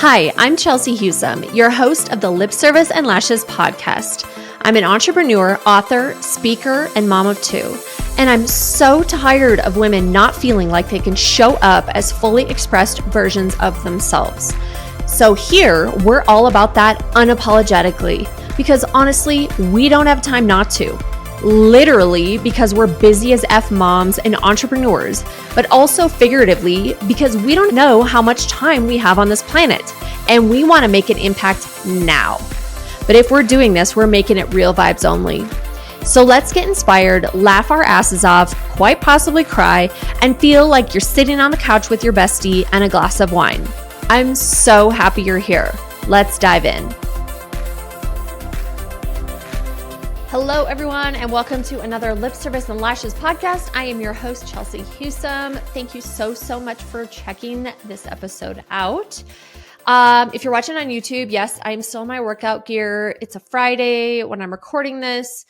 Hi, I'm Chelsea Husum, your host of the Lip Service and Lashes podcast. I'm an entrepreneur, author, speaker, and mom of two. And I'm so tired of women not feeling like they can show up as fully expressed versions of themselves. So here, we're all about that unapologetically, because honestly, we don't have time not to. Literally because we're busy as F moms and entrepreneurs, but also figuratively because we don't know how much time we have on this planet and we want to make an impact now. But if we're doing this, we're making it real vibes only. So let's get inspired, laugh our asses off, quite possibly cry, and feel like you're sitting on the couch with your bestie and a glass of wine. I'm so happy you're here. Let's dive in. Hello, everyone, and welcome to another Lip Service and Lashes podcast. I am your host, Chelsea Husum. Thank you so much for checking this episode out. If you're watching on YouTube, yes, I'm still in my workout gear. It's a Friday when I'm recording this,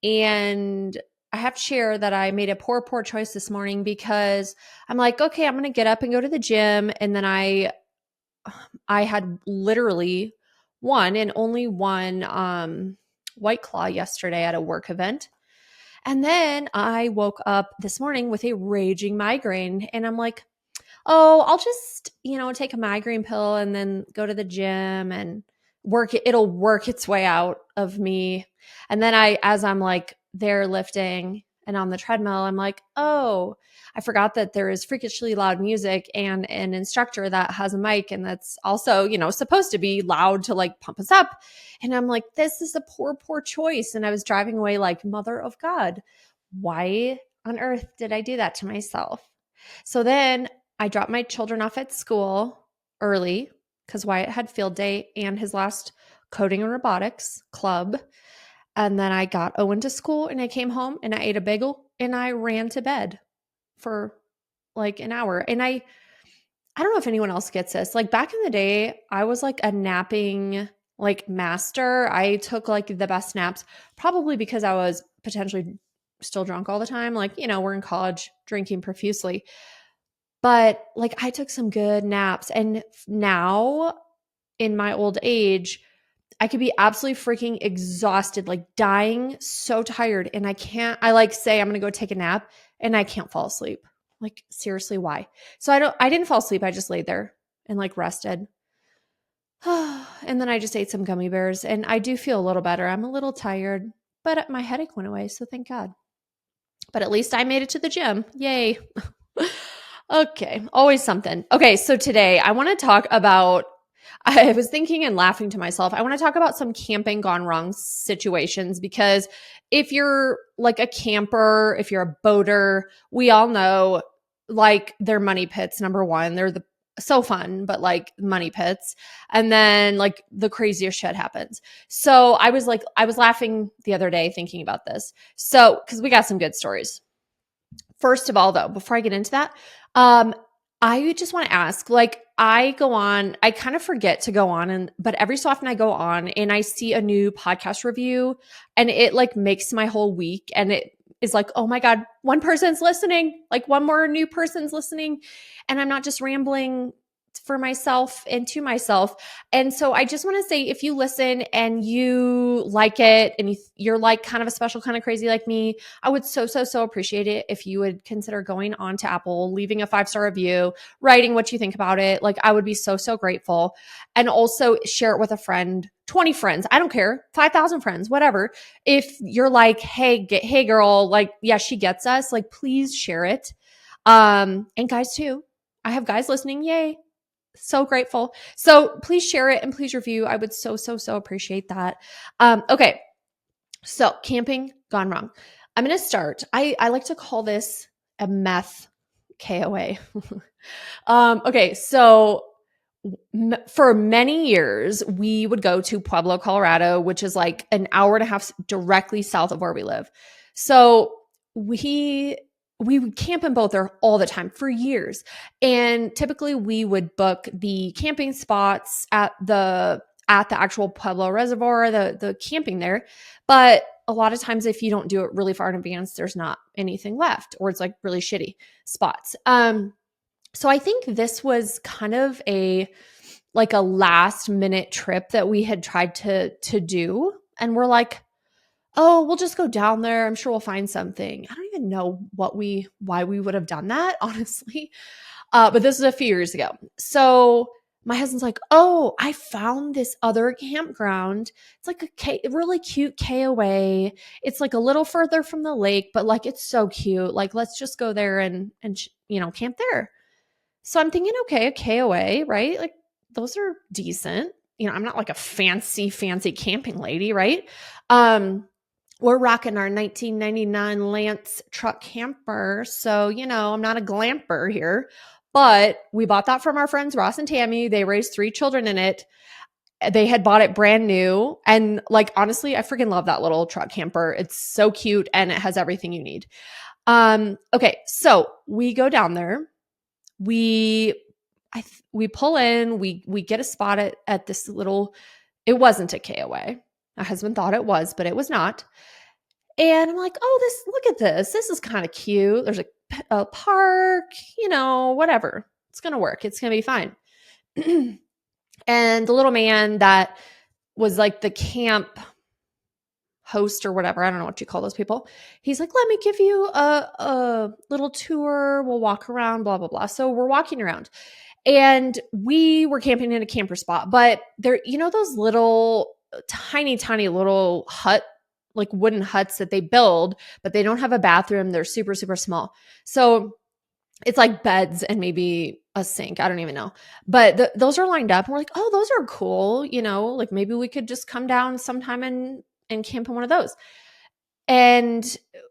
and I have to share that I made a poor choice this morning because I'm like, okay, I'm going to get up and go to the gym, and then I had literally one and only one White Claw yesterday at a work event. And then I woke up this morning with a raging migraine and I'm like, oh, I'll just, take a migraine pill and then go to the gym and it'll work its way out of me. And then as I'm like there lifting and on the treadmill, I'm like, oh, I forgot that there is freakishly loud music and an instructor that has a mic and that's also, supposed to be loud to like pump us up. And I'm like, this is a poor choice. And I was driving away like, mother of God, why on earth did I do that to myself? So then I dropped my children off at school early because Wyatt had field day and his last coding and robotics club. And then I got Owen to school and I came home and I ate a bagel and I ran to bed for like an hour. And I don't know if anyone else gets this. Like back in the day, I was like a napping like master. I took like the best naps, probably because I was potentially still drunk all the time. Like, we're in college drinking profusely. But like I took some good naps. And now in my old age, I could be absolutely freaking exhausted, like dying, so tired. And I like say I'm going to go take a nap and I can't fall asleep. Like seriously, why? So I didn't fall asleep. I just laid there and like rested. And then I just ate some gummy bears and I do feel a little better. I'm a little tired, but my headache went away. So thank God. But at least I made it to the gym. Yay. Okay. Always something. Okay. So today I want to talk about, I was thinking and laughing to myself. I want to talk about some camping gone wrong situations because if you're like a camper, if you're a boater, we all know like they're money pits. Number one, they're so fun, but like money pits. And then like the craziest shit happens. So I was laughing the other day thinking about this. So, cause we got some good stories. First of all, though, before I get into that, I just want to ask, like, I kind of forget to go on but every so often I go on and I see a new podcast review and it like makes my whole week and it is like, oh my God, one person's listening, like one more new person's listening. And I'm not just rambling for myself and to myself. And so I just want to say, if you listen and you like it and you're like kind of a special kind of crazy like me, I would so appreciate it if you would consider going on to Apple, leaving a 5-star review, writing what you think about it. Like I would be so grateful. And also share it with a friend, 20 friends. I don't care. 5,000 friends, whatever. If you're like, hey girl, like, yeah, she gets us, like, please share it. And guys too. I have guys listening. Yay. So grateful. So please share it and please review. I would so appreciate that. Okay. So camping gone wrong. I'm going to start. I like to call this a meth KOA. Okay. So for many years, we would go to Pueblo, Colorado, which is like an hour and a half directly south of where we live. So we would camp in both there all the time for years. And typically we would book the camping spots at the actual Pueblo Reservoir, the camping there. But a lot of times if you don't do it really far in advance, there's not anything left or it's like really shitty spots. So I think this was kind of like a last minute trip that we had tried to do. And we're like, oh, we'll just go down there. I'm sure we'll find something. I don't even know why we would have done that, honestly. But this is a few years ago. So my husband's like, oh, I found this other campground. It's like a really cute KOA. It's like a little further from the lake, but like it's so cute. Like let's just go there and camp there. So I'm thinking, okay, a KOA, right? Like those are decent. I'm not like a fancy camping lady, right? We're rocking our 1999 Lance truck camper. So, I'm not a glamper here, but we bought that from our friends Ross and Tammy. They raised 3 children in it. They had bought it brand new. And like, honestly, I freaking love that little truck camper. It's so cute and it has everything you need. Okay. So we go down there. We pull in, we get a spot at this little, it wasn't a KOA. My husband thought it was, but it was not. And I'm like, oh, look at this. This is kind of cute. There's a park, whatever. It's going to work. It's going to be fine. And the little man that was like the camp host or whatever, I don't know what you call those people. He's like, let me give you a little tour. We'll walk around, blah, blah, blah. So we're walking around. And we were camping in a camper spot, but there, those little tiny little like wooden huts that they build, but they don't have a bathroom. They're super, super small. So it's like beds and maybe a sink. I don't even know. But those are lined up and we're like, oh, those are cool. Like maybe we could just come down sometime and camp in one of those. And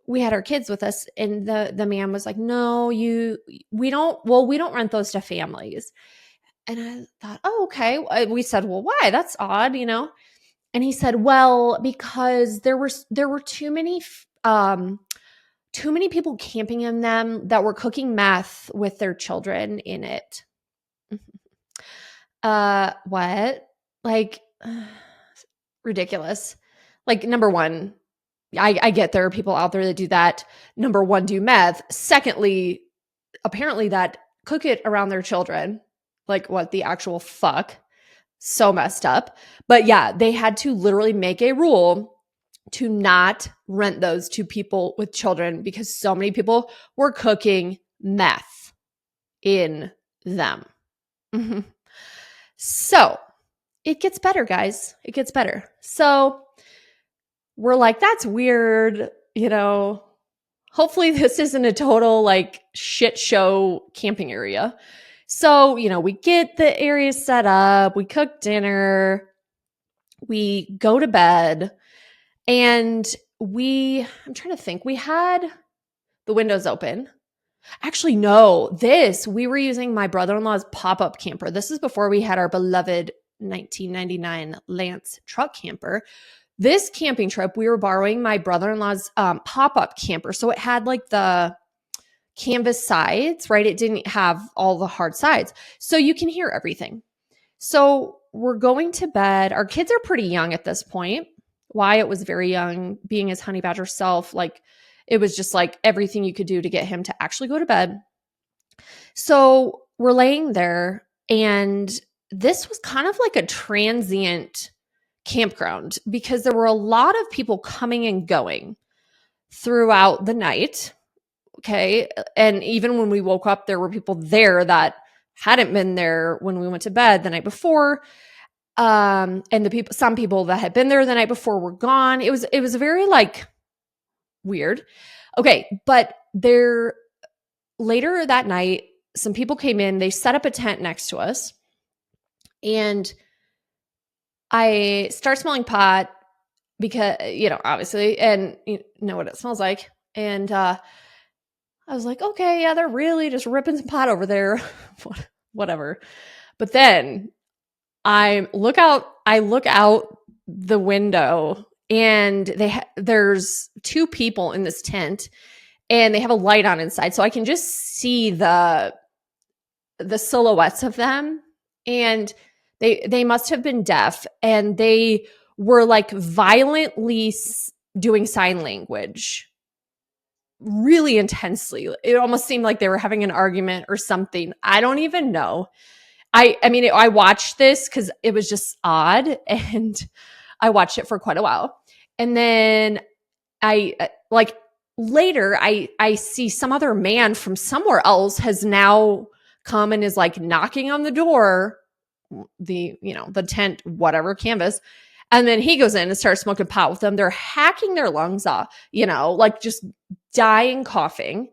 we had our kids with us and the man was like, no, we don't rent those to families. And I thought, oh, okay. We said, well, why? That's odd, And he said, well, because there were too many people camping in them that were cooking meth with their children in it. What? Like, ridiculous. Like, number one, I get there are people out there that do that. Number one, do meth. Secondly, apparently that cook it around their children. Like, what the actual fuck? So messed up. But yeah, they had to literally make a rule to not rent those to people with children because so many people were cooking meth in them. Mm-hmm. So it gets better, guys. It gets better. So we're like, that's weird. Hopefully this isn't a total like shit show camping area. So, we get the area set up, we cook dinner, we go to bed, and I'm trying to think, we had the windows open. Actually, no, we were using my brother-in-law's pop-up camper. This is before we had our beloved 1999 Lance truck camper. This camping trip, we were borrowing my brother-in-law's pop-up camper. So it had like the canvas sides, right? It didn't have all the hard sides. So you can hear everything. So we're going to bed. Our kids are pretty young at this point. Wyatt was very young, being his honey badger self. Like it was just like everything you could do to get him to actually go to bed. So we're laying there and this was kind of like a transient campground because there were a lot of people coming and going throughout the night. Okay. And even when we woke up, there were people there that hadn't been there when we went to bed the night before. And some people that had been there the night before were gone. It was very like weird. Okay. But later that night, some people came in, they set up a tent next to us and I start smelling pot because, obviously, and you know what it smells like. And, I was like, okay, yeah, they're really just ripping some pot over there. Whatever. But then I look out the window and there's 2 people in this tent and they have a light on inside. So I can just see the silhouettes of them. And they must have been deaf and they were like violently doing sign language really intensely. It almost seemed like they were having an argument or something. I don't even know. I watched this because it was just odd, and I watched it for quite a while. And then I like later I see some other man from somewhere else has now come and is like knocking on the door, the tent, whatever, canvas. And then he goes in and starts smoking pot with them. They're hacking their lungs off, like just dying, coughing,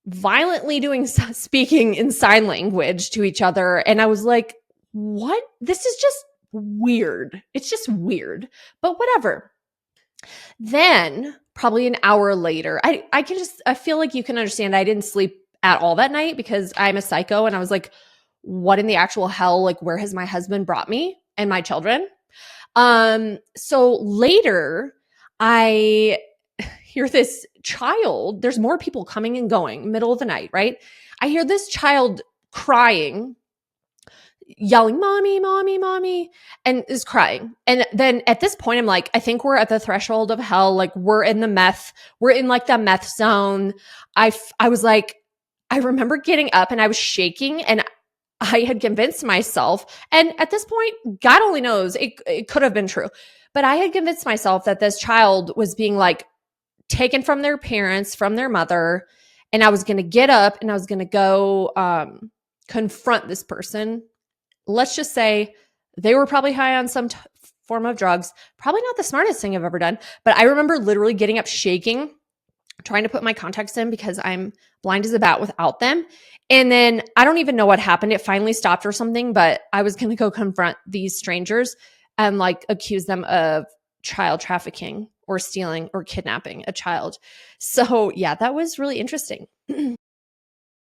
violently speaking in sign language to each other. And I was like, what? This is just weird. It's just weird, but whatever. Then probably an hour later, I feel like you can understand I didn't sleep at all that night because I'm a psycho. And I was like, what in the actual hell? Like, where has my husband brought me and my children? So later I hear this child, there's more people coming and going, middle of the night, right? I hear this child crying, yelling, mommy, mommy, mommy, and is crying. And then at this point, I'm like, I think we're at the threshold of hell. Like we're in like the meth zone. I was like, I remember getting up and I was shaking and I had convinced myself, and at this point, God only knows, it could have been true, but I had convinced myself that this child was being like taken from their parents, from their mother, and I was going to get up and I was going to go confront this person. Let's just say they were probably high on some form of drugs. Probably not the smartest thing I've ever done, but I remember literally getting up shaking, trying to put my contacts in because I'm blind as a bat without them. And then I don't even know what happened. It finally stopped or something, but I was going to go confront these strangers and like accuse them of child trafficking or stealing or kidnapping a child. So yeah, that was really interesting.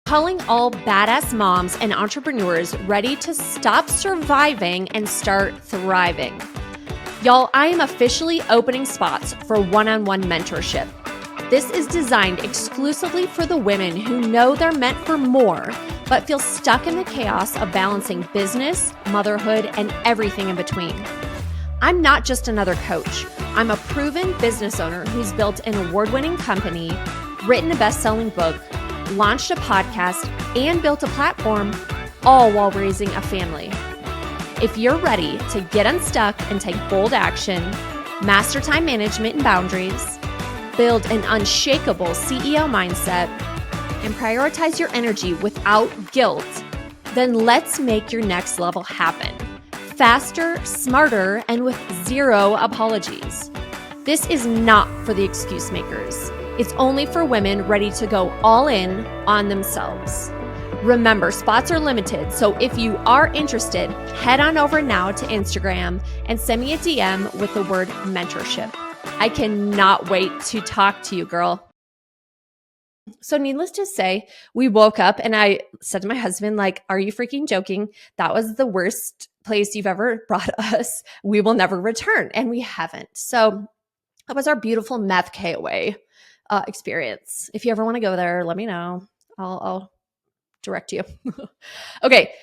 Calling all badass moms and entrepreneurs ready to stop surviving and start thriving. Y'all, I am officially opening spots for one-on-one mentorship. This is designed exclusively for the women who know they're meant for more, but feel stuck in the chaos of balancing business, motherhood, and everything in between. I'm not just another coach. I'm a proven business owner who's built an award-winning company, written a best-selling book, launched a podcast, and built a platform, all while raising a family. If you're ready to get unstuck and take bold action, master time management and boundaries, build an unshakable CEO mindset, and prioritize your energy without guilt, then let's make your next level happen. Faster, smarter, and with zero apologies. This is not for the excuse makers. It's only for women ready to go all in on themselves. Remember, spots are limited, so if you are interested, head on over now to Instagram and send me a DM with the word mentorship. I cannot wait to talk to you, girl. So needless to say, we woke up and I said to my husband, like, are you freaking joking? That was the worst place you've ever brought us. We will never return. And we haven't. So that was our beautiful meth KOA experience. If you ever want to go there, let me know. I'll direct you. Okay.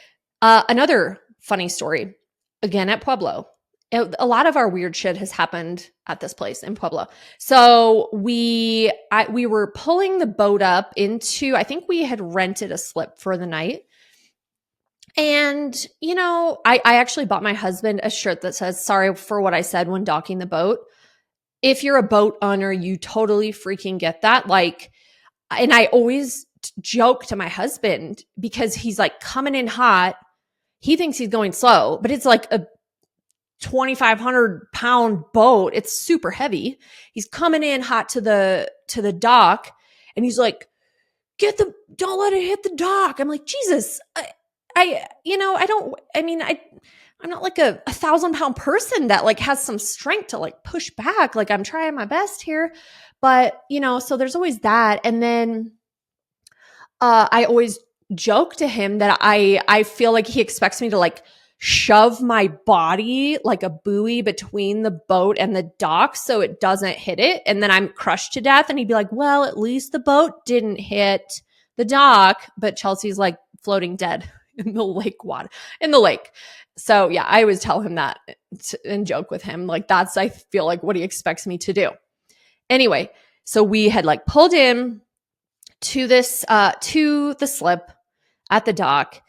Another funny story, again at Pueblo. A lot of our weird shit has happened at this place in Pueblo. So we were pulling the boat up into, I think we had rented a slip for the night. And, I actually bought my husband a shirt that says, sorry for what I said when docking the boat. If you're a boat owner, you totally freaking get that. Like, and I always joke to my husband because he's like coming in hot. He thinks he's going slow, but it's like a 2,500 pound boat. It's super heavy. He's coming in hot to the dock and he's like, don't let it hit the dock. I'm like, Jesus, I'm not like a 1,000-pound person that like has some strength to like push back. Like I'm trying my best here, but so there's always that. And then, I always joke to him that I feel like he expects me to like shove my body like a buoy between the boat and the dock so it doesn't hit it. And then I'm crushed to death. And he'd be like, well, at least the boat didn't hit the dock. But Chelsea's like floating dead in the lake. So yeah, I always tell him that and joke with him. Like that's, I feel like what he expects me to do. Anyway, so we had like pulled in to this, to the slip at the dock.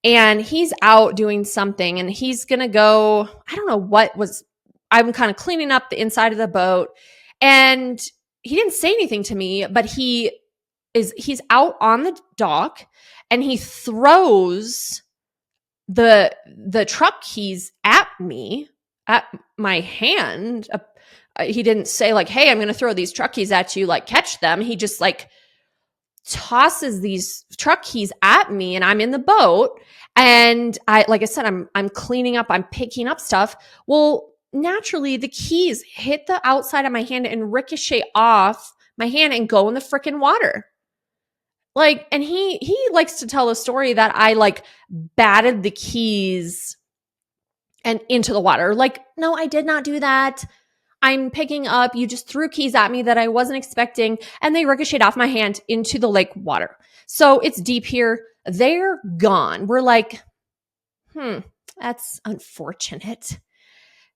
and he's out doing something, and he's going to go, I don't know what was, I'm kind of cleaning up the inside of the boat, and he didn't say anything to me, but he's out on the dock, and he throws the truck keys at me, at my hand. He didn't say like, hey, I'm going to throw these truck keys at you, like catch them. He just like tosses these truck keys at me, and I'm in the boat. And like I said, I'm cleaning up, I'm picking up stuff. Well, naturally the keys hit the outside of my hand and ricochet off my hand and go in the freaking water. Like, and he likes to tell a story that I like batted the keys and into the water. Like, no, I did not do that. I'm picking up, you just threw keys at me that I wasn't expecting, and they ricocheted off my hand into the lake water. So it's deep here. They're gone. We're like, that's unfortunate.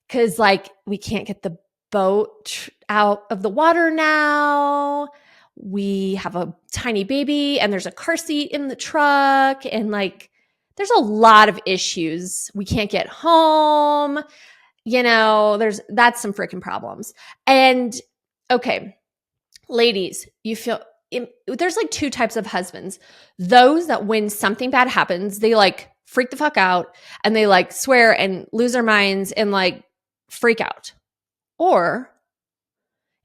Cause like we can't get the boat out of the water now. We have a tiny baby, and there's a car seat in the truck, and like there's a lot of issues. We can't get home. That's some freaking problems. And okay, ladies, there's like two types of husbands. Those that when something bad happens, they like freak the fuck out, and they like swear and lose their minds and like freak out. Or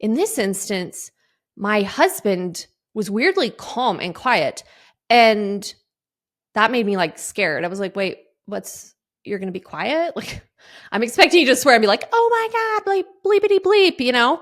in this instance, my husband was weirdly calm and quiet, and that made me like scared. I was like, wait, you're going to be quiet? Like, I'm expecting you to swear and be like, oh my God, bleepity bleep,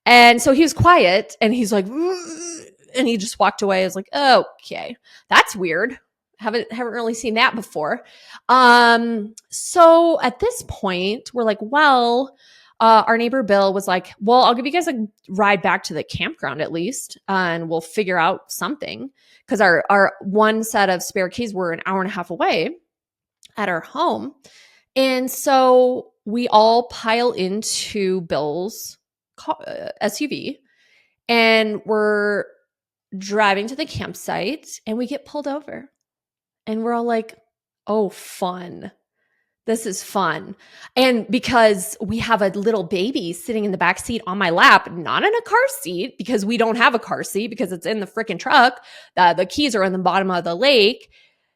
And so he was quiet, and he's like, and he just walked away. I was like, okay, that's weird. Haven't really seen that before. So at this point, we're like, well, our neighbor Bill was like, well, I'll give you guys a ride back to the campground at least, and we'll figure out something. Because our one set of spare keys were an hour and a half away at our home. And so we all pile into Bill's SUV, and we're driving to the campsite, and we get pulled over. And we're all like, oh, fun. This is fun. And because we have a little baby sitting in the back seat on my lap, not in a car seat, because we don't have a car seat because it's in the freaking truck. The keys are in the bottom of the lake.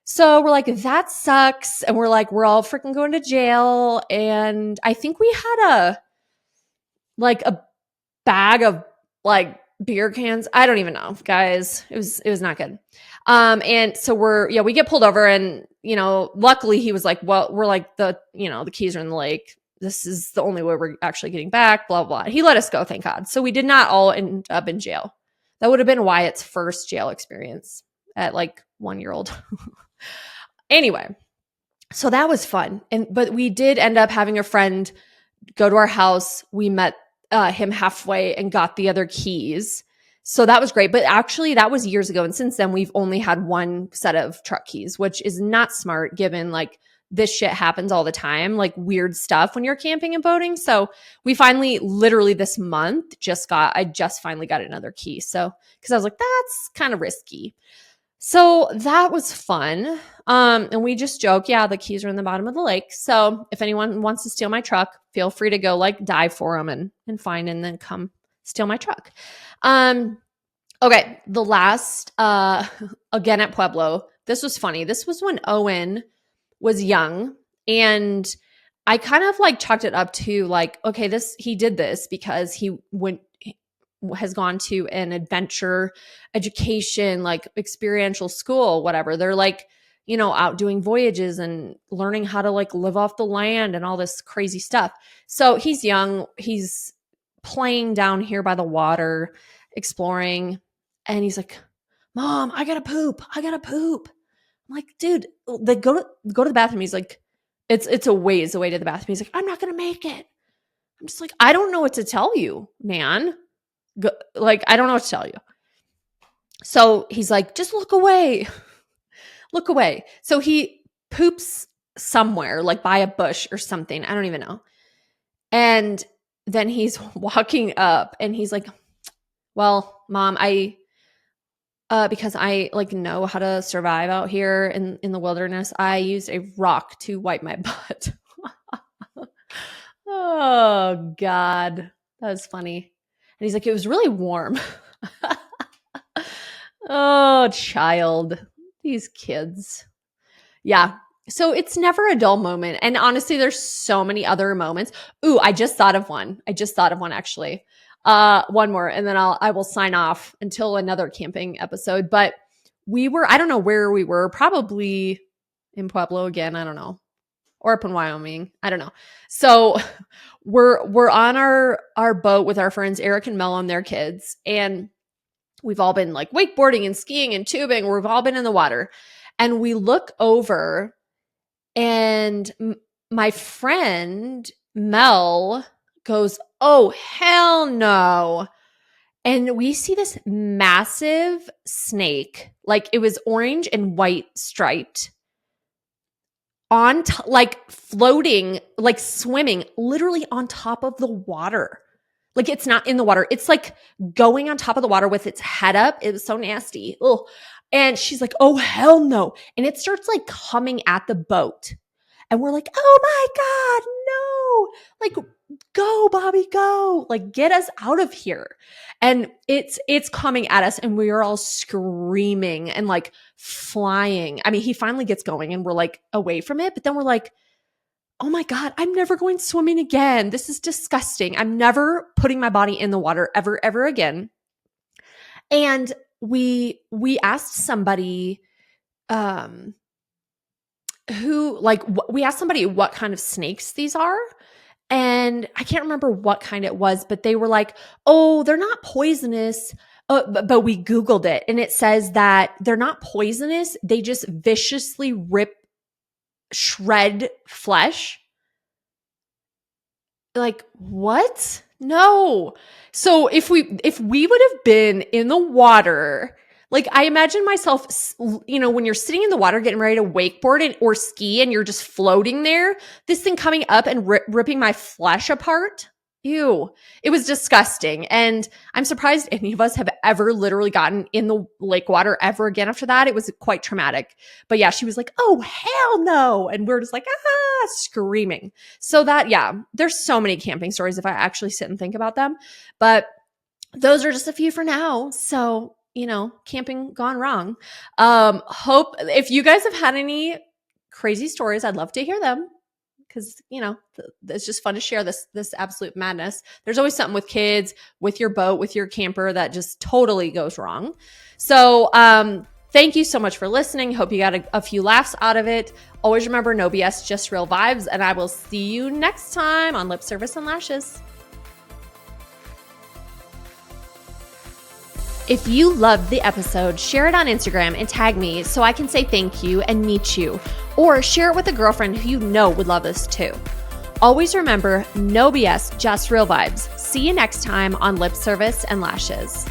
So we're like, that sucks. And we're like, we're all freaking going to jail. And I think we had a bag of like beer cans. I don't even know, guys. It was not good. And so we get pulled over, and, luckily he was like, well, we're like the keys are in the lake. This is the only way we're actually getting back, blah, blah. He let us go, thank God. So we did not all end up in jail. That would have been Wyatt's first jail experience at like 1-year-old. Anyway, so that was fun. But we did end up having a friend go to our house. We met him halfway and got the other keys. So that was great. But actually, that was years ago. And since then, we've only had one set of truck keys, which is not smart given like this shit happens all the time, like weird stuff when you're camping and boating. So we finally, literally this month, I just finally got another key. So, because I was like, that's kind of risky. So that was fun. And we just joke, yeah, the keys are in the bottom of the lake. So if anyone wants to steal my truck, feel free to go like dive for them and find, and then come steal my truck. Okay. The last, again at Pueblo, this was funny. This was when Owen was young, and I kind of like chalked it up to like, okay, he did this because he has gone to an adventure education, like experiential school, whatever. They're like, out doing voyages and learning how to like live off the land and all this crazy stuff. So he's young. He's playing down here by the water, exploring. And he's like, Mom, I gotta poop. I'm like, dude, they go to the bathroom. He's like, it's a ways away to the bathroom. He's like, I'm not going to make it. I'm just like, I don't know what to tell you, man. I don't know what to tell you. So he's like, just look away. Look away. So he poops somewhere, like by a bush or something. I don't even know. And then he's walking up, and he's like, well, Mom, because I like know how to survive out here in the wilderness, I used a rock to wipe my butt. Oh God, that was funny. And he's like, it was really warm. Oh, child, these kids. Yeah. So it's never a dull moment. And honestly, there's so many other moments. Ooh, I just thought of one. Actually. One more, and then I will sign off until another camping episode. But I don't know where we were, probably in Pueblo again. I don't know. Or up in Wyoming. I don't know. So we're on our boat with our friends Eric and Mel and their kids. And we've all been like wakeboarding and skiing and tubing. We've all been in the water. And we look over and my friend Mel goes, oh, hell no. And we see this massive snake, like it was orange and white striped, like floating, like swimming, literally on top of the water. Like it's not in the water. It's like going on top of the water with its head up. It was so nasty. Ugh. And she's like, oh, hell no. And it starts like coming at the boat. And we're like, oh my God, no. Like, go, Bobby, go. Like, get us out of here. And it's coming at us and we are all screaming and like flying. I mean, he finally gets going and we're like away from it. But then we're like, oh my God, I'm never going swimming again. This is disgusting. I'm never putting my body in the water ever again. And we asked somebody we asked somebody what kind of snakes these are. And I can't remember what kind it was, but they were like, oh, they're not poisonous. But we Googled it and it says that they're not poisonous. They just viciously shred flesh. Like, what? No. So if we would have been in the water, like I imagine myself, when you're sitting in the water getting ready to wakeboard or ski and you're just floating there, this thing coming up and ripping my flesh apart. Ew. It was disgusting. And I'm surprised any of us have ever literally gotten in the lake water ever again after that. It was quite traumatic. But yeah, she was like, oh, hell no. And we're just like, screaming. So there's so many camping stories if I actually sit and think about them. But those are just a few for now. So, camping gone wrong. Hope if you guys have had any crazy stories, I'd love to hear them. Because, it's just fun to share this absolute madness. There's always something with kids, with your boat, with your camper that just totally goes wrong. So thank you so much for listening. Hope you got a few laughs out of it. Always remember, no BS, just real vibes. And I will see you next time on Lip Service and Lashes. If you loved the episode, share it on Instagram and tag me so I can say thank you and meet you. Or share it with a girlfriend who you know would love this too. Always remember, no BS, just real vibes. See you next time on Lip Service and Lashes.